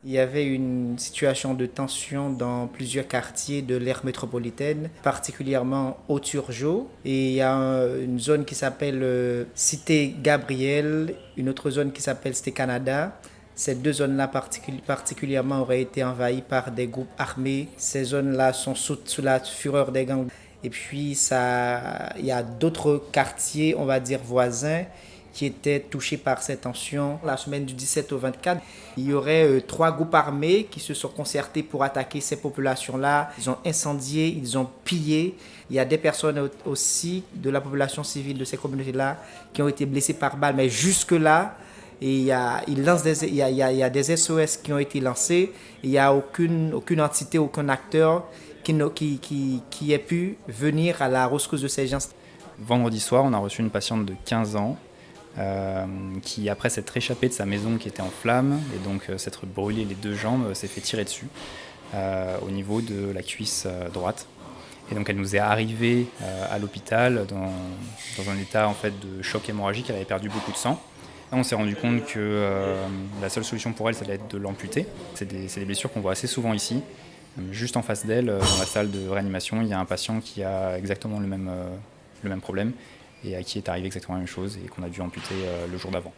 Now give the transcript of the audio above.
Il y avait une situation de tension dans plusieurs quartiers de l'aire métropolitaine, particulièrement au Turgeau. Et il y a une zone qui s'appelle Cité Gabriel, une autre zone qui s'appelle Cité Canada. Ces deux zones-là particulièrement auraient été envahies par des groupes armés. Ces zones-là sont sous la fureur des gangs. Et puis, il y a d'autres quartiers, on va dire voisins, qui étaient touchés par ces tensions. La semaine du 17 au 24, il y aurait trois groupes armés qui se sont concertés pour attaquer ces populations-là. Ils ont incendié, ils ont pillé. Il y a des personnes aussi de la population civile de ces communautés-là qui ont été blessées par balles. Mais jusque-là, il y a des SOS qui ont été lancés. Il n'y a aucune entité, aucun acteur qui ait pu venir à la rescousse de ces gens. Vendredi soir, on a reçu une patiente de 15 ans qui, après s'être échappée de sa maison qui était en flammes et donc s'être brûlée les deux jambes, s'est fait tirer dessus au niveau de la cuisse droite. Et donc elle nous est arrivée à l'hôpital dans un état en fait, de choc hémorragique. Elle avait perdu beaucoup de sang. Là, on s'est rendu compte que la seule solution pour elle, ça allait être de l'amputer. C'est des blessures qu'on voit assez souvent ici. Juste en face d'elle, dans la salle de réanimation, il y a un patient qui a exactement le même problème et à qui est arrivé exactement la même chose et qu'on a dû amputer le jour d'avant.